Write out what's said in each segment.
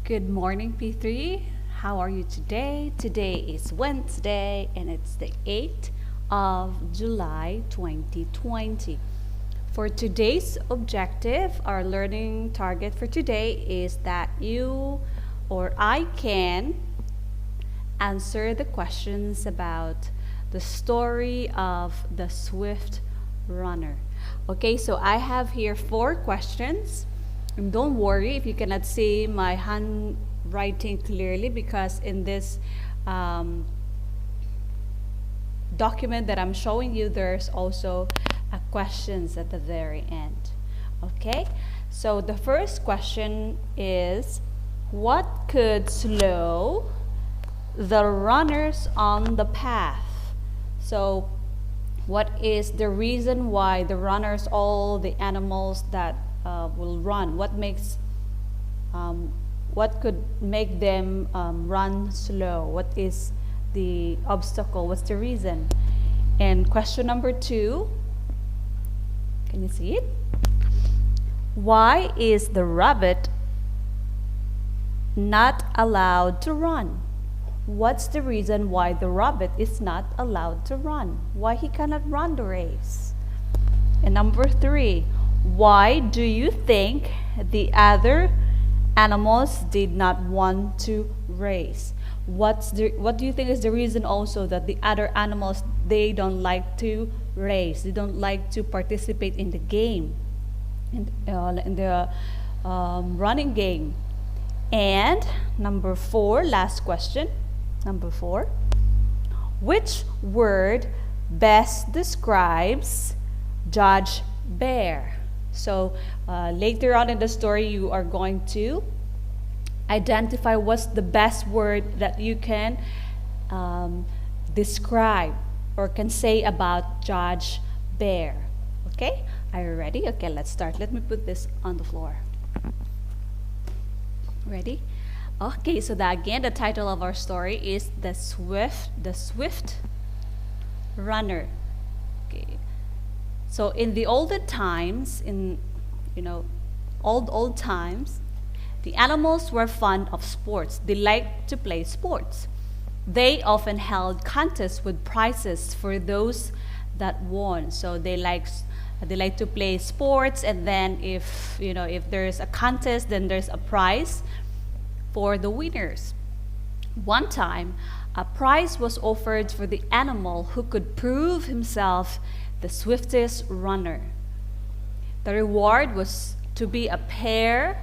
Good morning, P3. How are you today? Today is Wednesday and it's the 8th of July 2020. For today's objective, our learning target for today is that you or I can answer the questions about the story of the Swift Runner. Okay, so I have here 4 questions. And don't worry if you cannot see my handwriting clearly, because in this document that I'm showing you, there's also questions at the very end. Okay, so the first question is, what could slow the runners on the path? So what is the reason why the runners, all the animals that will run, what could make them run slow? What is the obstacle? What's the reason? And question number 2, can you see it? Why is the rabbit not allowed to run? What's the reason why the rabbit is not allowed to run? Why he cannot run the race? And number 3, why do you think the other animals did not want to race? What do you think is the reason also that the other animals, they don't like to race? They don't like to participate in the game, in the running game. And number 4, last question. Number 4, which word best describes Judge Bear? So later on in the story, you are going to identify what's the best word that you can describe or can say about Judge Bear. Okay, are you ready? Okay, let's start. Let me put this on the floor. Ready? Okay, so again, the title of our story is The Swift Runner. Okay. So in the olden times, old times, the animals were fond of sports. They liked to play sports. They often held contests with prizes for those that won. So they like to play sports, and then if there's a contest, then there's a prize for the winners. One time, a prize was offered for the animal who could prove himself the swiftest runner. The reward was to be a pair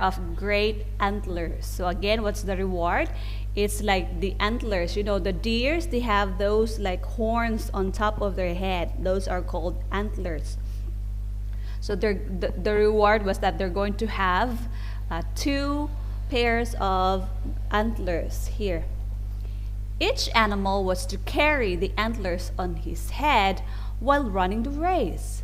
of great antlers. So again, what's the reward? It's like the antlers. The deers, they have those like horns on top of their head. Those are called antlers. So the reward was that they're going to have 2 pairs of antlers here. Each animal was to carry the antlers on his head while running the race.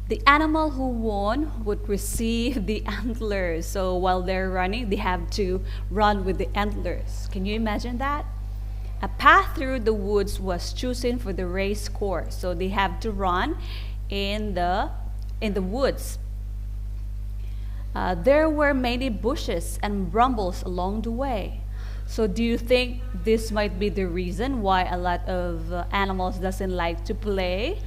The animal who won would receive the antlers. So while they're running, they have to run with the antlers. Can you imagine that? A path through the woods was chosen for the race course. So they have to run in the woods. There were many bushes and brambles along the way. So do you think this might be the reason why a lot of animals doesn't like to play?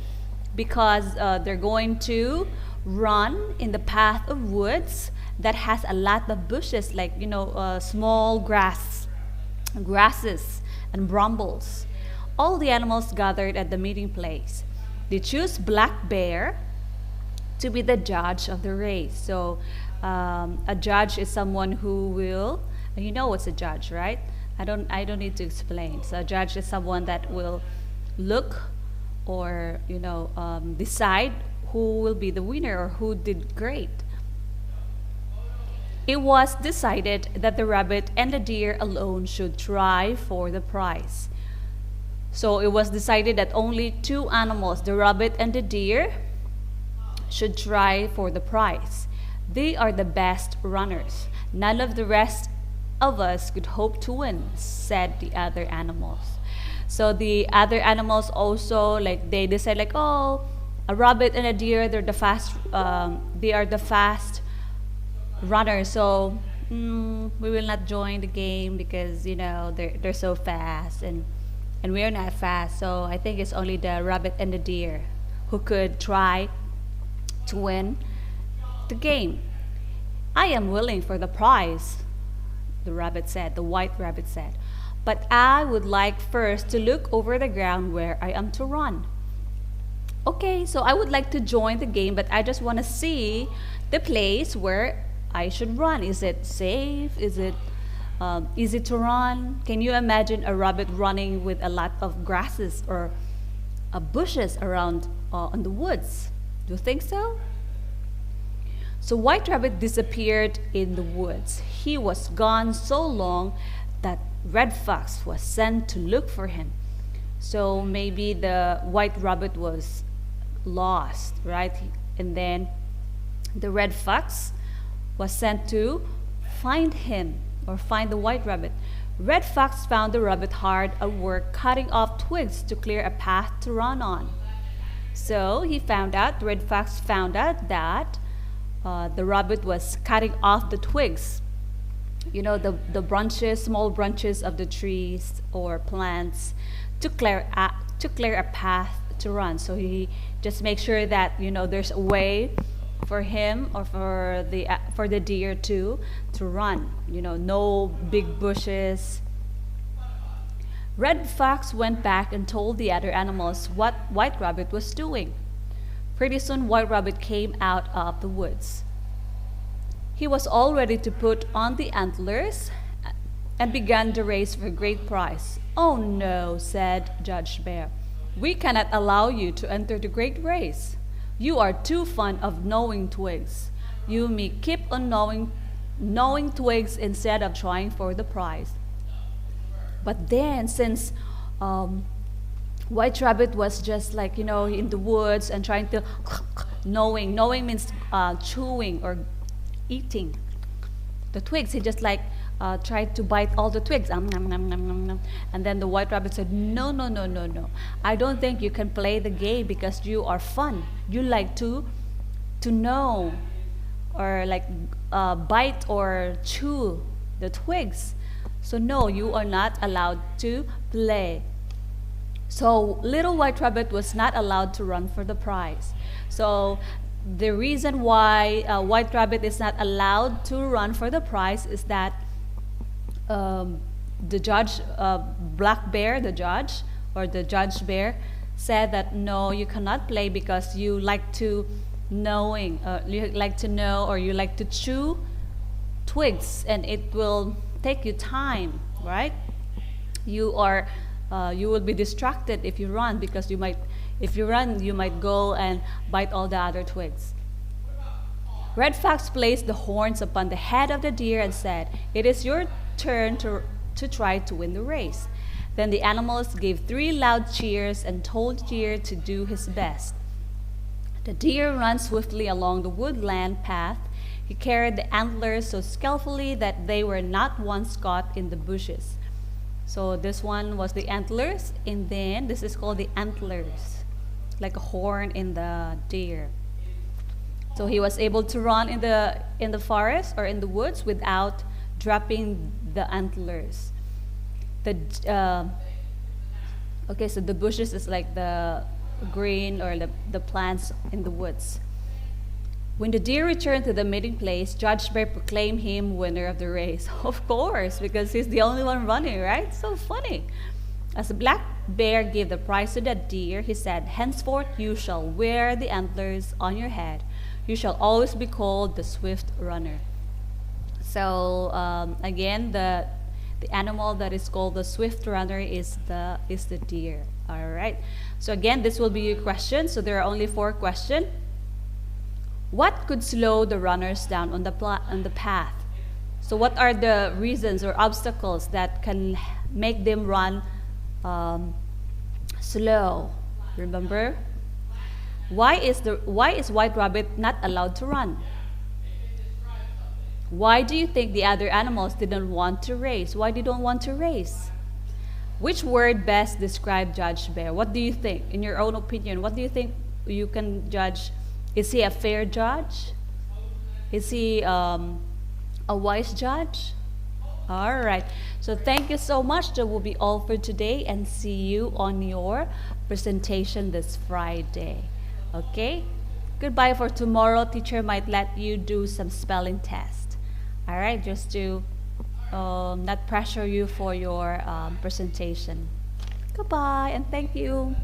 Because they're going to run in the path of woods that has a lot of bushes, like small grasses and brambles. All the animals gathered at the meeting place. They choose Black Bear to be the judge of the race. So a judge is someone who will, what's a judge, right? I don't need to explain. So a judge is someone that will look or decide who will be the winner or who did great. It was decided that the rabbit and the deer alone should try for the prize. So it was decided that only 2 animals, the rabbit and the deer, should try for the prize. They are the best runners. None of the rest of us could hope to win, said the other animals. So the other animals also, they decide A rabbit and a deer, they are the fast runners. So we will not join the game because they're so fast, and we are not fast. So I think it's only the rabbit and the deer who could try to win the game. I am willing for the prize, the white rabbit said, but I would like first to look over the ground where I am to run. Okay, so I would like to join the game, but I just want to see the place where I should run. Is it safe? Is it easy to run? Can you imagine a rabbit running with a lot of grasses or bushes around in the woods? Do you think so? So White Rabbit disappeared in the woods. He was gone so long that Red Fox was sent to look for him. So maybe the White Rabbit was lost, right? And then the Red Fox was sent to find him or find the White Rabbit. Red Fox found the rabbit hard at work cutting off twigs to clear a path to run on. So Red Fox found out that the rabbit was cutting off the twigs, the branches, small branches of the trees or plants to clear a path to run. So he just makes sure that there's a way for him or for the deer to run. No big bushes. Red Fox went back and told the other animals what White Rabbit was doing. Pretty soon, White Rabbit came out of the woods. He was all ready to put on the antlers and began the race for a great prize. "Oh no," said Judge Bear. "We cannot allow you to enter the great race. You are too fond of gnawing twigs. You may keep on gnawing twigs instead of trying for the prize." But then, since White Rabbit was just like, in the woods and trying to gnawing. Gnawing means chewing or eating the twigs. He just tried to bite all the twigs. Nom, nom, nom, nom, nom. And then the White Rabbit said, "No, no, no, no, no. I don't think you can play the game because you are fun. You like to gnaw or bite or chew the twigs. So no, you are not allowed to play." So little White Rabbit was not allowed to run for the prize. So the reason why White Rabbit is not allowed to run for the prize is that the judge, Black Bear, the judge, or the Judge Bear, said that no, you cannot play because you like to know or you like to chew twigs, and it will take you time, right? You will be distracted if you run because if you run, you might go and bite all the other twigs. Red Fox placed the horns upon the head of the deer and said, "It is your turn to try to win the race." Then the animals gave 3 loud cheers and told the deer to do his best. The deer ran swiftly along the woodland path. He carried the antlers so skillfully that they were not once caught in the bushes. So this one was the antlers, and then this is called the antlers, like a horn in the deer. So he was able to run in the forest or in the woods without dropping the antlers. So the bushes is like the green or the plants in the woods. When the deer returned to the meeting place, Judge Bear proclaimed him winner of the race. Of course, because he's the only one running, right? So funny. As the Black Bear gave the prize to the deer, he said, "Henceforth you shall wear the antlers on your head. You shall always be called the swift runner." So again, the animal that is called the swift runner is the deer. All right. So again, this will be your question. So there are only 4 questions. What could slow the runners down on the path? So what are the reasons or obstacles that can make them run slow? Remember? Why is White Rabbit not allowed to run? Why do you think the other animals didn't want to race? Why they don't want to race? Which word best describes Judge Bear? What do you think? In your own opinion, what do you think you can judge, is he a fair judge? Is he a wise judge? All right. So thank you so much. That will be all for today, and see you on your presentation this Friday. Okay? Goodbye for tomorrow. Teacher might let you do some spelling test. All right, just to not pressure you for your presentation. Goodbye and thank you.